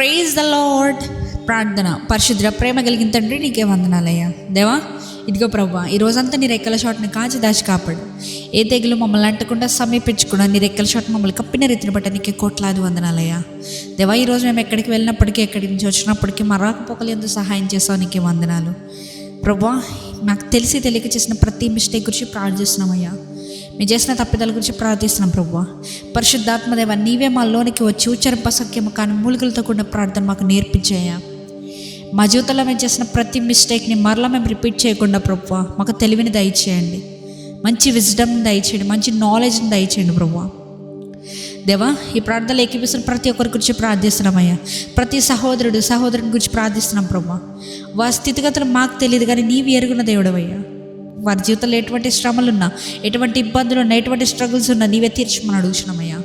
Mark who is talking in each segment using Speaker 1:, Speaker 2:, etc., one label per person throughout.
Speaker 1: Praise the lord. ప్రార్థన. పరిశుద్ర ప్రేమ కలిగిన తండ్రి, నీకే వందనాలయ్యా. దేవా, ఇదిగో ప్రభువా, ఈ రోజంతా నీ రెక్కల చోటని కాచి దాచి కాపాడు. ఏ తెగులు మమ్మల్ని అంటకుండా సమీపించకుండా నీ రెక్కల చోట మమ్మల్ని కప్పిన రీతిని బట్టి నీకే కోట్లాది వందనాలయ్యా. దేవా, ఈరోజు మేము ఎక్కడికి వెళ్ళినప్పటికీ, ఎక్కడి నుంచి వచ్చినప్పటికీ మా రాకపోకలు ఎందుకు సహాయం చేసావు, నీకే వందనాలు ప్రభువా. నాకు తెలిసి తెలియక చేసిన ప్రతి మిస్టేక్ గురించి ప్రార్థిస్తున్నామయ్యా. మేము చేసిన తప్పిదాల గురించి ప్రార్థిస్తున్నాం ప్రభువా. పరిశుద్ధాత్మదేవ, నీవే మా లోనికి వచ్చి ఉచ్చరింపసక్యము కానీ మూలికలతో కూడిన ప్రార్థన మాకు నేర్పించాయా. మా జీవితంలో మేము చేసిన ప్రతి మిస్టేక్ని మరలా మేము రిపీట్ చేయకుండా ప్రభువా మాకు తెలివిని దయచేయండి, మంచి విజ్డమ్ని దయచేయండి, మంచి నాలెడ్జ్ని దయచేయండి ప్రభువా. దేవా, ఈ ప్రార్థనలు ఏకీపిస్తున్న ప్రతి ఒక్కరి గురించి ప్రార్థిస్తున్నామయ్యా. ప్రతి సహోదరుని గురించి ప్రార్థిస్తున్నాం ప్రభువా. వారి స్థితిగతులు మాకు తెలియదు కానీ నీవు ఎరుగున్న దేవుడవయ్యా. వారి జీవితంలో ఎటువంటి శ్రమలున్నా, ఎటువంటి ఇబ్బందులు ఉన్నా, ఎటువంటి స్ట్రగుల్స్ ఉన్నా నీవే తీర్చమని అడుగుతున్నామయ్యా.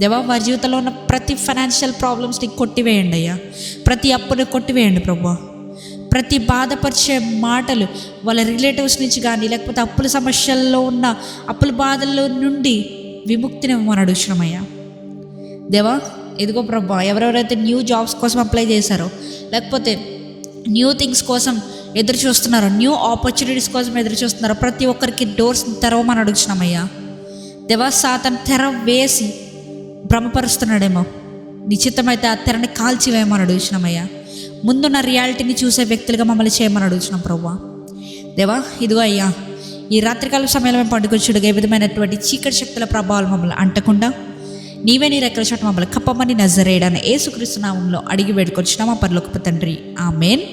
Speaker 1: దేవా, వారి జీవితంలో ఉన్న ప్రతి ఫైనాన్షియల్ ప్రాబ్లమ్స్ని కొట్టివేయండి అయ్యా. ప్రతి అప్పుని కొట్టివేయండి ప్రభువా. ప్రతి బాధపరిచే మాటలు వాళ్ళ రిలేటివ్స్ నుంచి కానీ, లేకపోతే అప్పుల సమస్యల్లో ఉన్న అప్పుల బాధల్లో నుండి విముక్తిని ఇవ్వమని అడుగుతున్నామయ్యా. దేవా, ఇదిగో ప్రభువా, ఎవరెవరైతే న్యూ జాబ్స్ కోసం అప్లై చేశారో, లేకపోతే న్యూ థింగ్స్ కోసం ఎదురు చూస్తున్నారో, న్యూ ఆపర్చునిటీస్ కోసం ఎదురు చూస్తున్నారో, ప్రతి ఒక్కరికి డోర్స్ తెరవమని అడుగుతున్నామయ్యా. దేవా, సాతాను తెర వేసి భ్రమపరుస్తున్నాడేమో, నిశ్చితమైతే ఆ తెరని కాల్చివేయమని అడుగుతున్నామయ్యా. ముందున్న రియాలిటీని చూసే వ్యక్తులుగా మమ్మల్ని చేయమని అడుగుతున్నాం ప్రభువా. దేవా, ఇదిగో అయ్యా, ఈ రాత్రికాల సమయంలో మేము పండుకొచ్చుడుగా ఏ విధమైనటువంటి చీకటి శక్తుల ప్రభావాలు మమ్మల్ని అంటకుండా నీవే నీ రెక్కల చోట మమ్మల్ని కప్పమని నజరేయుడైన యేసుక్రీస్తు నామములో అడిగి వేడుకొచ్చున్నాం మా పరలోకపు తండ్రి. ఆమేన్.